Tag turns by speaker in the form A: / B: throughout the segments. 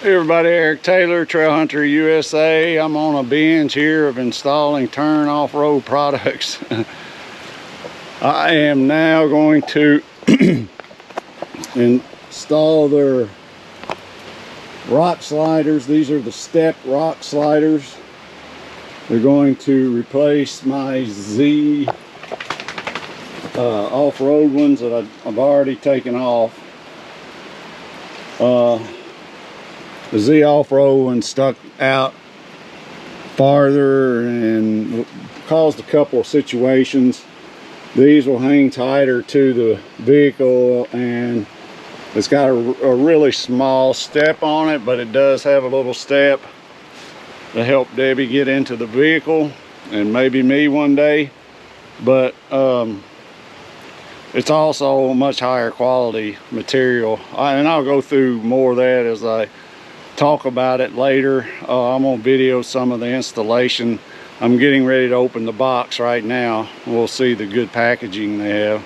A: Hey everybody, Eric Taylor, Trail Hunter USA. I'm on a binge here of installing Tern off-road products. I am now going to install their rock sliders. These are the step rock sliders. They're going to replace my Z off-road ones that I've already taken off. The Z off-road one stuck out farther and caused a couple of situations. These will hang tighter to the vehicle, and it's got a really small step on it, but it does have a little step to help Debbie get into the vehicle, and maybe me one day. But it's also much higher quality material, and I'll go through more of that as I talk about it later. I'm gonna video some of the installation. I'm getting ready to open the box right now. We'll see the good packaging they have.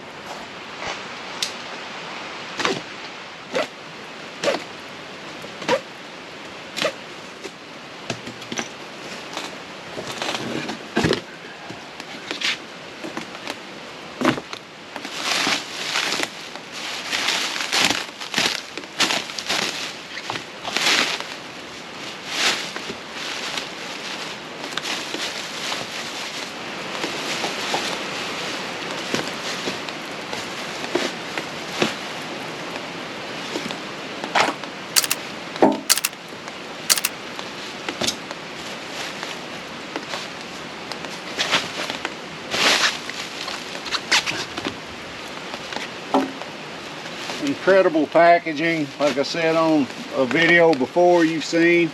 A: Incredible packaging, like I said on a video before you've seen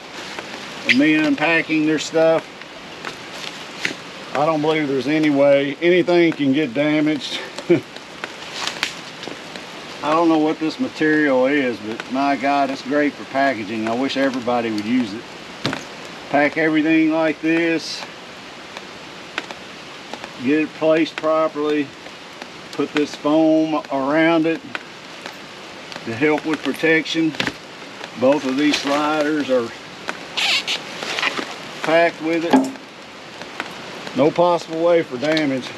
A: of me unpacking their stuff. I don't believe there's any way anything can get damaged. I don't know what this material is, but my God, it's great for packaging. I wish everybody would use it. Pack everything like this, get it placed properly, put this foam around it to help with protection. Both of these sliders are packed with it. No possible way for damage.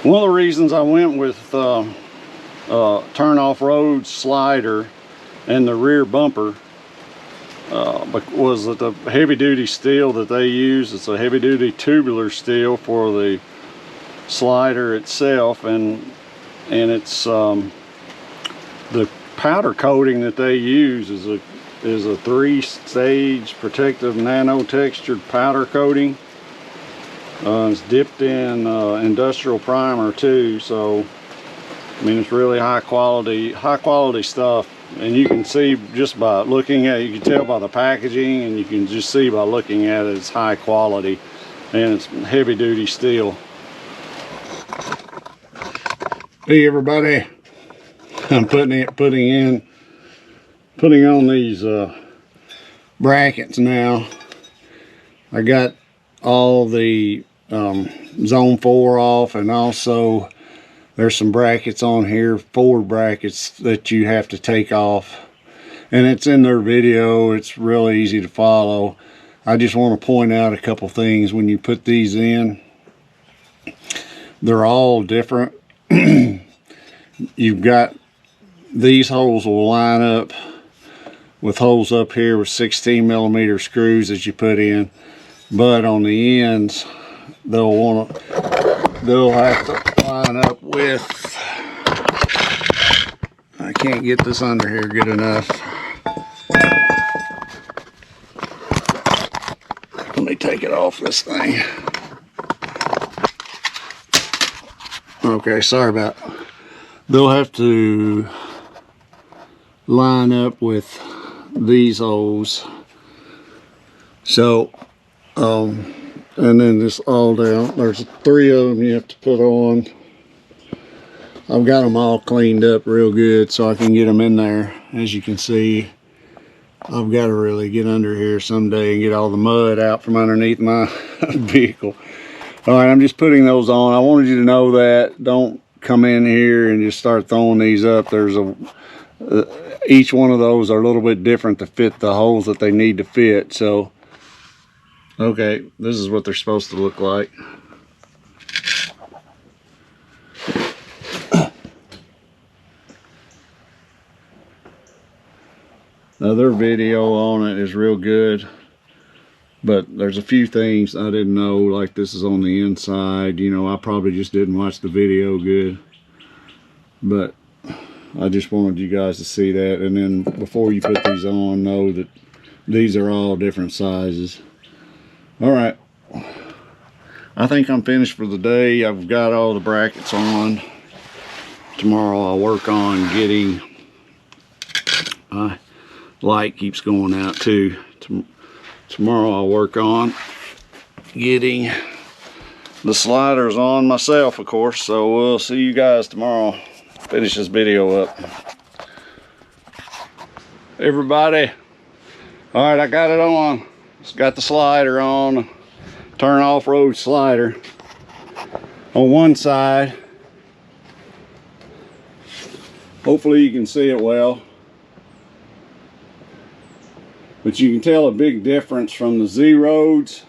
A: One of the reasons I went with Tern off-road slider and the rear bumper was that the heavy-duty steel that they use. It's a heavy-duty tubular steel for the slider itself, and it's the powder coating that they use is a 3-stage protective nano textured powder coating. It's dipped in industrial primer too, so I mean it's really high quality stuff, and you can see just by looking at it, you can tell by the packaging, and you can just see by looking at it, it's high quality and it's heavy duty steel. Hey everybody, I'm putting on these brackets now. I got all the zone 4 off, and also there's some brackets on here, forward brackets, that you have to take off, and it's in their video. It's really easy to follow. I just want to point out a couple things. When you put these in, they're all different. You've got these holes will line up with holes up here with 16mm screws that you put in, but on the ends they'll have to line up with, I can't get this under here good enough. Let me take it off this thing. Okay, sorry about it. They'll have to line up with these holes. So And then this all down. There's 3 of them you have to put on. I've got them all cleaned up real good so I can get them in there. As you can see, I've got to really get under here someday and get all the mud out from underneath my vehicle. All right, I'm just putting those on. I wanted you to know that. Don't come in here and just start throwing these up. There's each one of those are a little bit different to fit the holes that they need to fit. So, okay, this is what they're supposed to look like. Now their video on it is real good, but there's a few things I didn't know, like this is on the inside. You know, I probably just didn't watch the video good, but I just wanted you guys to see that. And then before you put these on, know that these are all different sizes. All right, I think I'm finished for the day. I've got all the brackets on. Tomorrow I'll work on getting light keeps going out too. Tomorrow I'll work on getting the sliders on myself, of course. So we'll see you guys tomorrow. Finish this video up. Everybody, all right, I got it on. It's got the slider on. Turn off-road slider on one side. Hopefully you can see it well. But you can tell a big difference from the Z-Roads.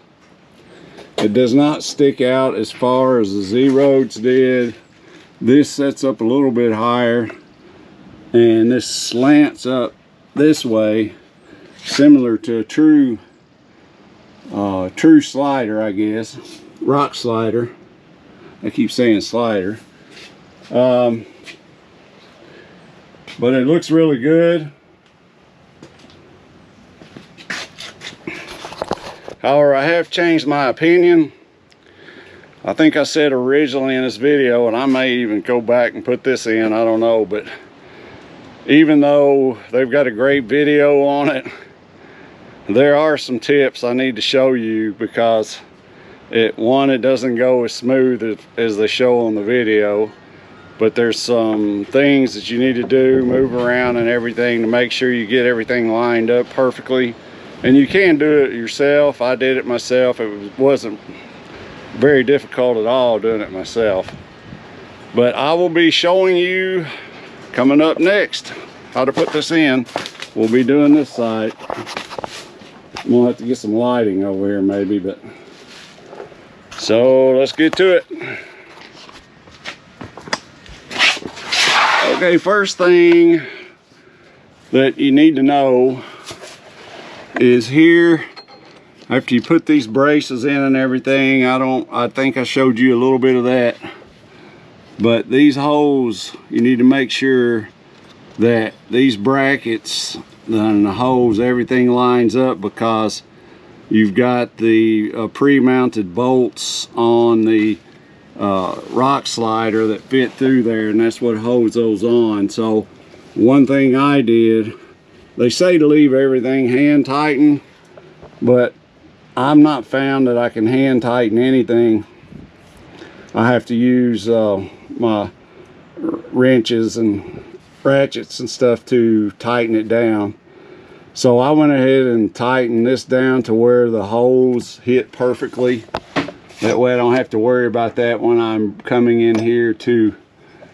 A: It does not stick out as far as the Z-Roads did. This sets up a little bit higher, and this slants up this way, similar to a true slider, I guess. Rock slider. I keep saying slider. But it looks really good. However, I have changed my opinion. I think I said originally in this video, and I may even go back and put this in, I don't know, but even though they've got a great video on it, there are some tips I need to show you, because it doesn't go as smooth as they show on the video, but there's some things that you need to do, move around and everything, to make sure you get everything lined up perfectly. And you can do it yourself. I did it myself. It wasn't very difficult at all doing it myself. But I will be showing you coming up next how to put this in. We'll be doing this side. I'm gonna have to get some lighting over here maybe, but so let's get to it. Okay, first thing that you need to know is here, after you put these braces in and everything, I think I showed you a little bit of that, but these holes, you need to make sure that these brackets and the holes, everything lines up, because you've got the pre-mounted bolts on the rock slider that fit through there, and that's what holds those on. So one thing I did, they say to leave everything hand tightened, but I'm not found that I can hand tighten anything. I have to use my wrenches and ratchets and stuff to tighten it down. So I went ahead and tightened this down to where the holes hit perfectly. That way I don't have to worry about that when I'm coming in here too.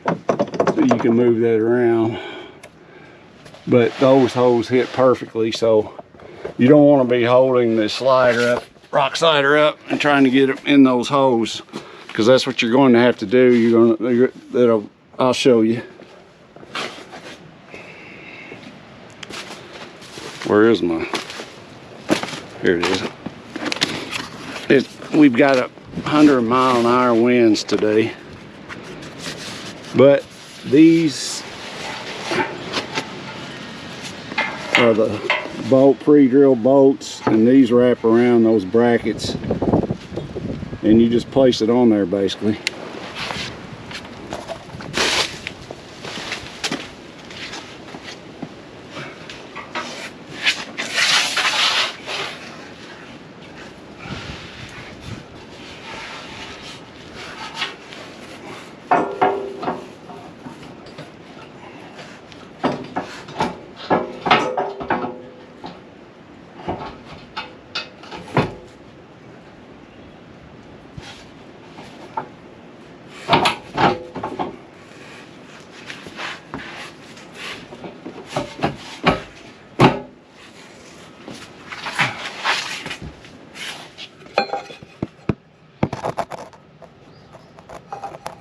A: So you can move that around. But those holes hit perfectly, so you don't want to be holding the slider up, rock slider up, and trying to get it in those holes, because that's what you're going to have to do. I'll show you. Where is my? Here it is. We've got 100-mile-an-hour winds today, but these are the pre-drilled bolts, and these wrap around those brackets, and you just place it on there basically.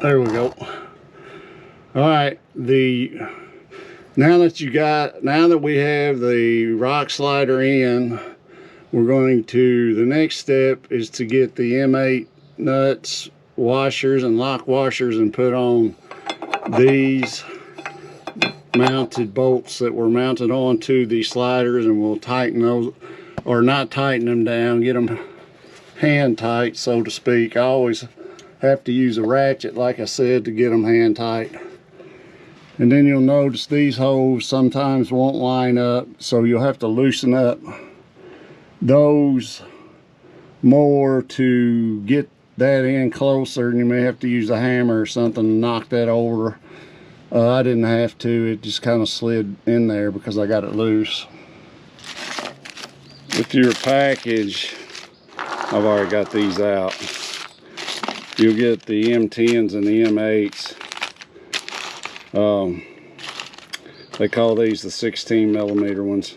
A: There we go. All right, now that we have the rock slider in, we're going to, the next step is to get the M8 nuts, washers, and lock washers and put on these mounted bolts that were mounted onto the sliders, and we'll tighten those, or not tighten them down, get them hand tight, so to speak. I always have to use a ratchet, like I said, to get them hand tight. And then you'll notice these holes sometimes won't line up, so you'll have to loosen up those more to get that in closer, and you may have to use a hammer or something to knock that over. I didn't have to, it just kind of slid in there because I got it loose. With your package, I've already got these out. You'll get the M10s and the M8s. They call these the 16mm ones.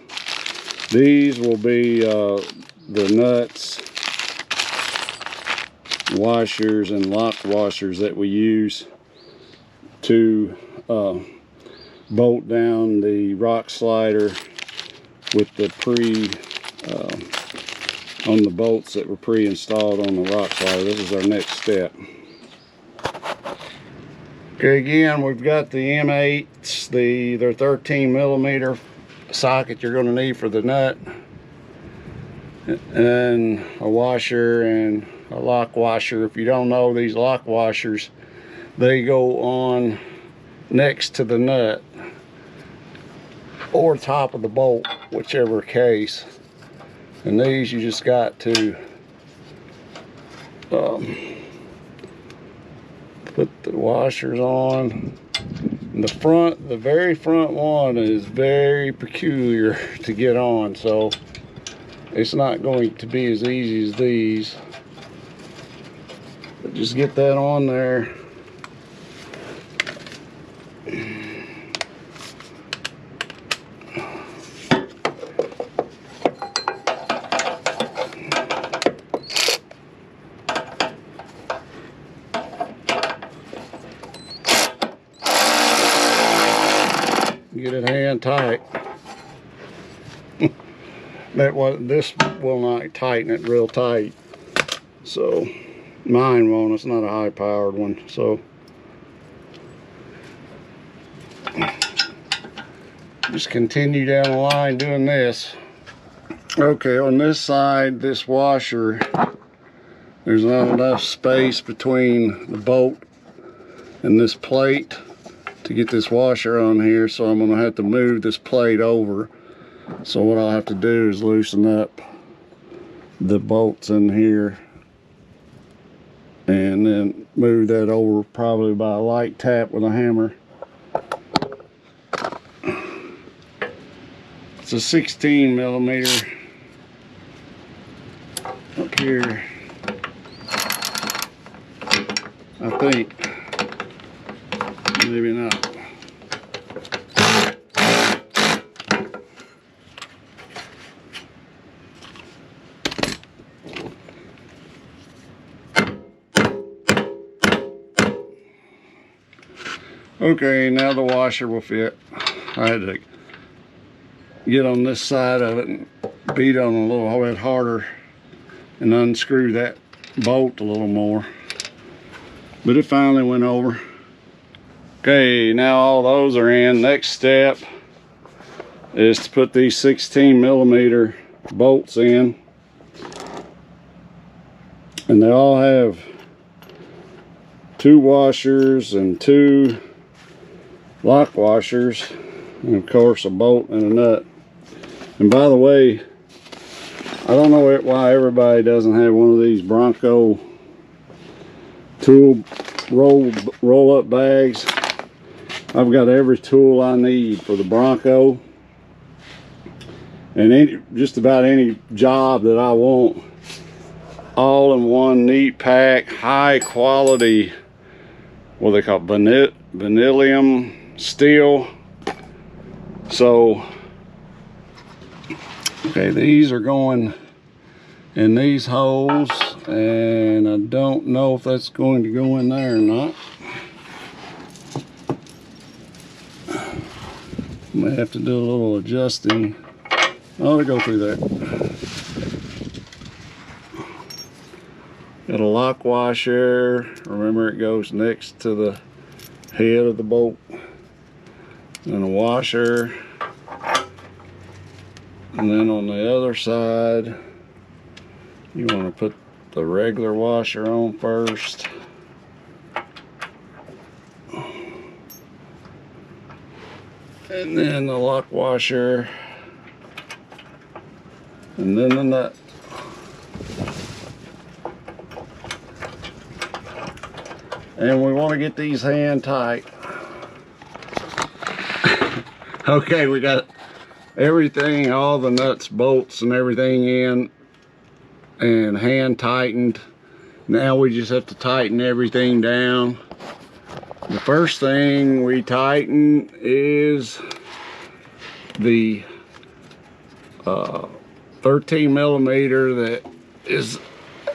A: These will be the nuts, washers, and lock washers that we use to bolt down the rock slider with the on the bolts that were pre-installed on the rock slider. This is our next step. Okay, again, we've got the M8s, their 13mm socket you're going to need for the nut, and a washer and a lock washer. If you don't know, these lock washers, they go on next to the nut or top of the bolt, whichever case. And these you just got to put the washers on. And the very front one is very peculiar to get on, so it's not going to be as easy as these. But just get that on there. Get it hand tight. This will not tighten it real tight, so mine won't. It's not a high powered one, so just continue down the line doing this. Okay, on this side, this washer, there's not enough space between the bolt and this plate to get this washer on here, so I'm gonna have to move this plate over. So what I'll have to do is loosen up the bolts in here and then move that over, probably by a light tap with a hammer. It's a 16mm up here, I think. Maybe not. Okay, now the washer will fit. I had to get on this side of it and beat on a little bit harder and unscrew that bolt a little more. But it finally went over. Okay, now all those are in. Next step is to put these 16mm bolts in. And they all have 2 washers and 2 lock washers, and of course a bolt and a nut. And by the way, I don't know why everybody doesn't have one of these Bronco tool roll-up bags. I've got every tool I need for the Bronco, and just about any job that I want, all in one neat pack, high quality, what they call vanillium steel. So okay, these are going in these holes, and I don't know if that's going to go in there or not. May have to do a little adjusting. Oh, they go through there. Got a lock washer. Remember, it goes next to the head of the bolt. And a washer. And then on the other side, you want to put the regular washer on first. And then the lock washer. And then the nut. And we want to get these hand tight. Okay, we got everything, all the nuts, bolts, and everything in and hand tightened. Now we just have to tighten everything down. The first thing we tighten is the 13 millimeter that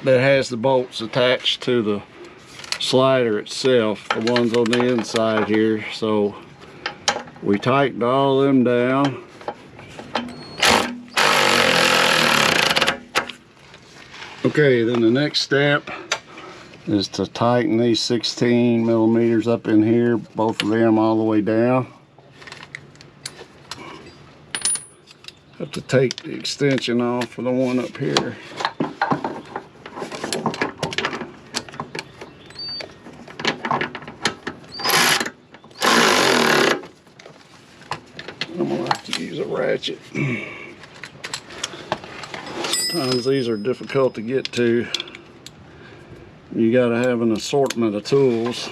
A: has the bolts attached to the slider itself, the ones on the inside here. So we tightened all of them down. Okay, then the next step is to tighten these 16 millimeters up in here, both of them all the way down. Have to take the extension off for the one up here. I'm gonna have to use a ratchet. Sometimes these are difficult to get to. You gotta have an assortment of tools.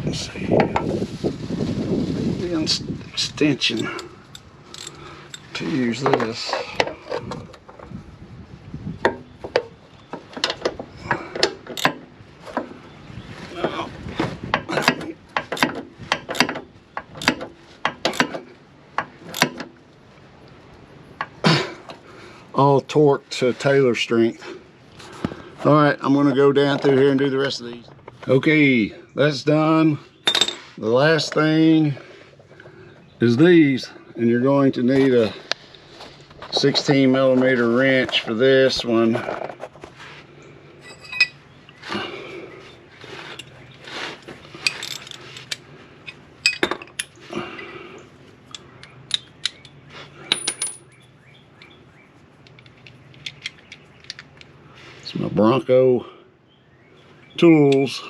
A: Let's see. The extension to use this. All torqued to Taylor strength. All right, I'm gonna go down through here and do the rest of these. Okay, that's done. The last thing is these, and you're going to need a 16 millimeter wrench for this one. It's my Bronco tools,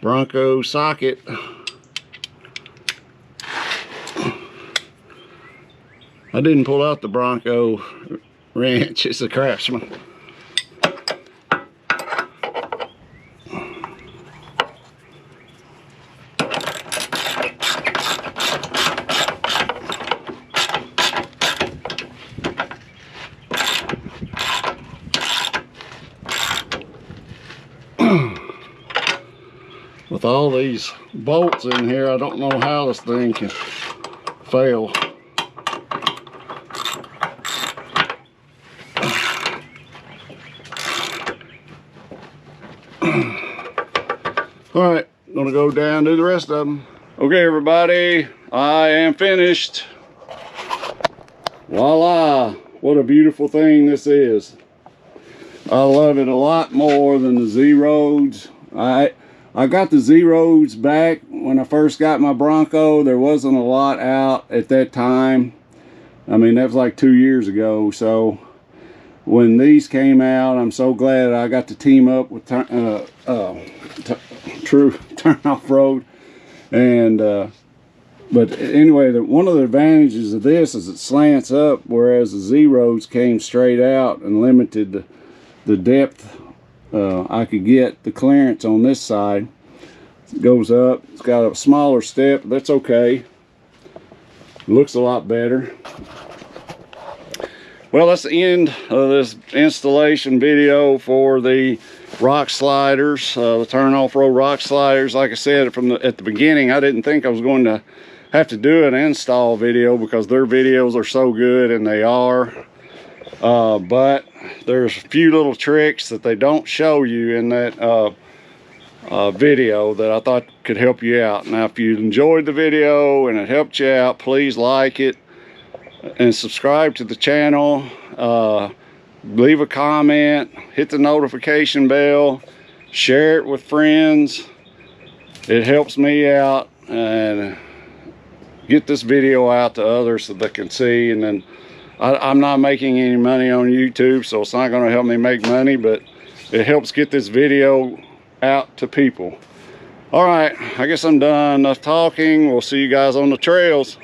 A: Bronco socket. I didn't pull out the Bronco wrench, it's a Craftsman. With all these bolts in here, I don't know how this thing can fail. All right, I'm gonna go down and do the rest of them. Okay, everybody, I am finished. Voila, what a beautiful thing this is. I love it a lot more than the Z-Roads. I got the Z-Roads back when I first got my Bronco. There wasn't a lot out at that time. I mean, that was like 2 years ago. So when these came out, I'm so glad I got to team up with True Turn Off-Road. And but anyway, one of the advantages of this is it slants up, whereas the Z-Roads came straight out and limited the depth I could get. The clearance on this side. It goes up. It's got a smaller step. That's okay. It looks a lot better. Well, that's the end of this installation video for the rock sliders, the Turn Off-Road rock sliders. Like I said at the beginning, I didn't think I was going to have to do an install video because their videos are so good, and they are. but there's a few little tricks that they don't show you in that video that I thought could help you out. Now, if you enjoyed the video and it helped you out, please like it and subscribe to the channel. Leave a comment, hit the notification bell, share it with friends. It helps me out and get this video out to others so they can see. And then I'm not making any money on YouTube, so it's not going to help me make money, but it helps get this video out to people. All right, I guess I'm done enough talking. We'll see you guys on the trails.